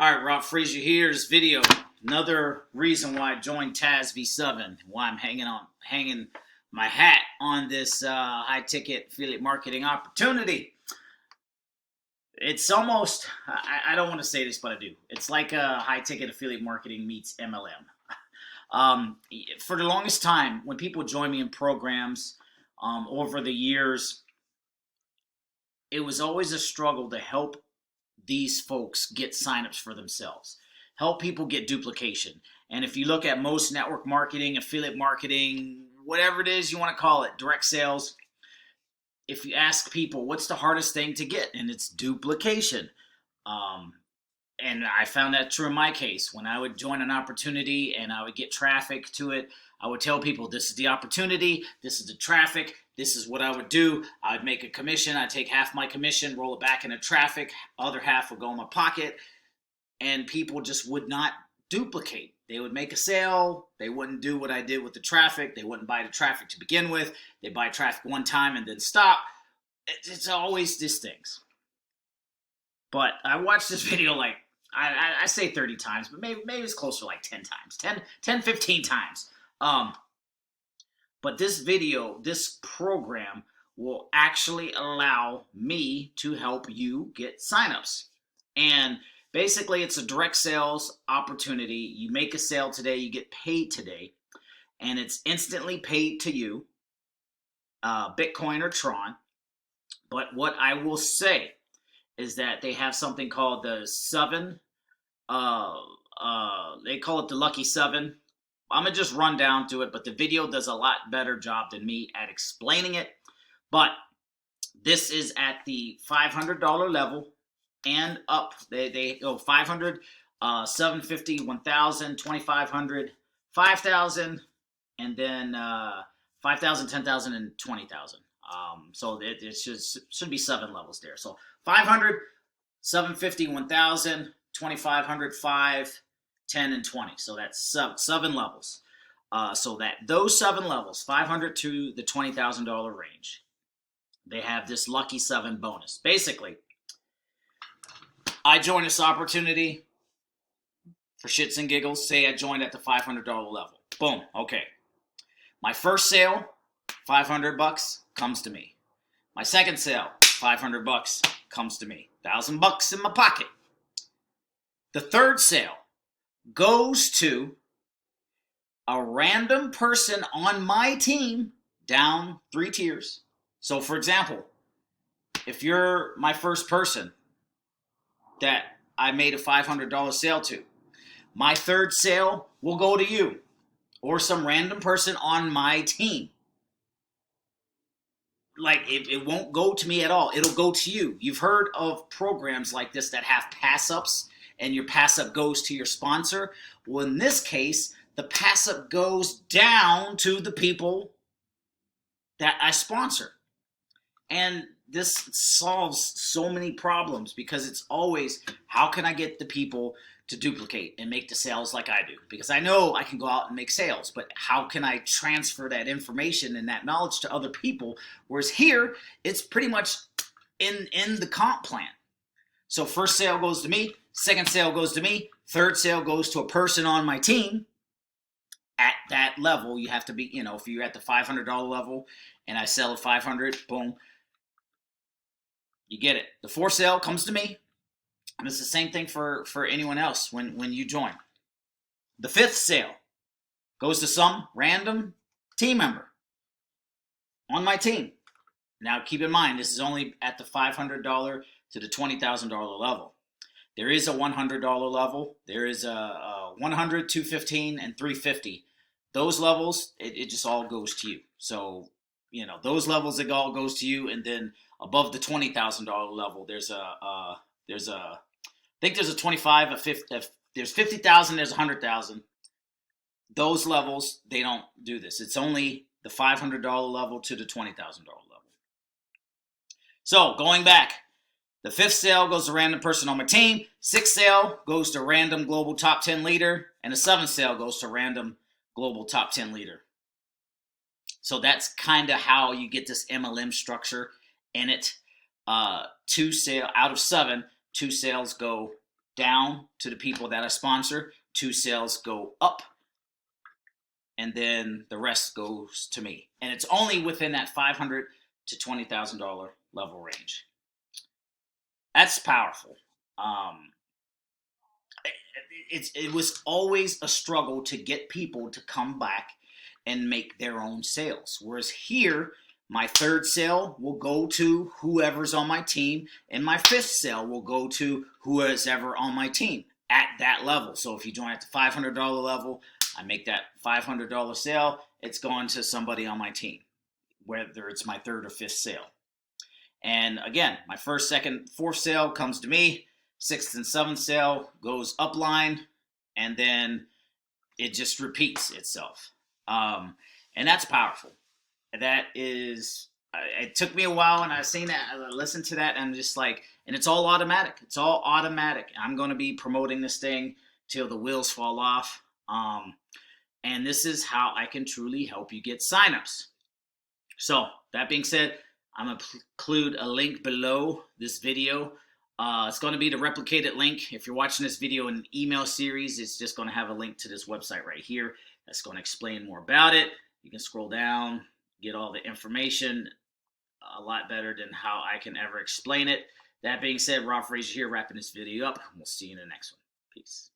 All right, Rob Frazier here. This video, another reason why I joined TAS V7, why I'm hanging my hat on this high ticket affiliate marketing opportunity. It's almost, I don't want to say this, but I do. It's like a high ticket affiliate marketing meets MLM. For the longest time, when people join me in programs over the years, it was always a struggle to help these folks get signups for themselves, help people get duplication. And if you look at most network marketing, affiliate marketing, whatever it is you want to call it, direct sales, if you ask people what's the hardest thing to get, and it's duplication. And I found that true in my case. When I would join an opportunity and I would get traffic to it, I would tell people this is the opportunity, this is the traffic, this is what I would do. I would make a commission. I'd take half my commission, roll it back into traffic. Other half would go in my pocket. And people just would not duplicate. They would make a sale. They wouldn't do what I did with the traffic. They wouldn't buy the traffic to begin with. They buy traffic one time and then stop. It's always these things. But I watched this video like, I say 30 times, but maybe it's closer to like 10 times, 15 times. But this video, this program will actually allow me to help you get signups. And basically it's a direct sales opportunity. You make a sale today, you get paid today, and it's instantly paid to you, Bitcoin or Tron. But what I will say is that they have something called the seven, they call it the Lucky Seven. I'm going to just run down to it, but the video does a lot better job than me at explaining it. But this is at the $500 level and up. They go 500, 750, 1,000, 2,500, 5,000, and then 5,000, 10,000, and 20,000. So it should be 7 levels there. So 500, 750, 1,000, 2,500, 5, 10, and 20. So that's 7 levels. So that those 7 levels, 500 to the $20,000 range, they have this Lucky 7 bonus. Basically, I joined this opportunity for shits and giggles. Say I joined at the $500 level. Boom. Okay. My first sale, $500 comes to me. My second sale, $500 comes to me. $1,000 in my pocket. The third sale goes to a random person on my team down 3 tiers. So for example, if you're my first person that I made a $500 sale to, my third sale will go to you or some random person on my team. Like it won't go to me at all. It'll go to you. You've heard of programs like this that have pass-ups, and your pass-up goes to your sponsor. Well, in this case, the pass-up goes down to the people that I sponsor. And this solves so many problems because it's always, how can I get the people to duplicate and make the sales like I do? Because I know I can go out and make sales, but how can I transfer that information and that knowledge to other people? Whereas here, it's pretty much in the comp plan. So first sale goes to me, second sale goes to me, third sale goes to a person on my team. At that level, you have to be, if you're at the $500 level and I sell at 500, boom, you get it. The fourth sale comes to me, and it's the same thing for anyone else when you join. The fifth sale goes to some random team member on my team. Now, keep in mind, this is only at the $500 to the $20,000 level. There is a $100 level. There is a 100, 215, and 350. Those levels, it just all goes to you. So, those levels, it all goes to you. And then above the $20,000 level, there's a 25, a 50, there's 50,000, there's 100,000. Those levels, they don't do this. It's only the $500 level to the $20,000 level. So going back, the fifth sale goes to a random person on my team. Sixth sale goes to a random global top 10 leader. And the seventh sale goes to a random global top 10 leader. So that's kind of how you get this MLM structure in it. 2 sale out of 7, 2 sales go down to the people that I sponsor. 2 sales go up, and then the rest goes to me. And it's only within that $500 to $20,000 level range. That's powerful. Um, it was always a struggle to get people to come back and make their own sales. Whereas here, my 3rd sale will go to whoever's on my team, and my 5th sale will go to whoever's ever on my team at that level. So if you join at the $500 level, I make that $500 sale, it's going to somebody on my team, whether it's my 3rd or 5th sale. And again, my 1st, 2nd, 4th sale comes to me. 6th and 7th sale goes upline, and then it just repeats itself. And that's powerful. That is, it took me a while, and I seen that, I listened to that, and I'm just like, and it's all automatic. It's all automatic. I'm going to be promoting this thing till the wheels fall off. And this is how I can truly help you get signups. So that being said, I'm going to include a link below this video. It's going to be the replicated link. If you're watching this video in an email series, it's just going to have a link to this website right here that's going to explain more about it. You can scroll down, get all the information a lot better than how I can ever explain it. That being said, Rob Frazier here, wrapping this video up. We'll see you in the next one. Peace.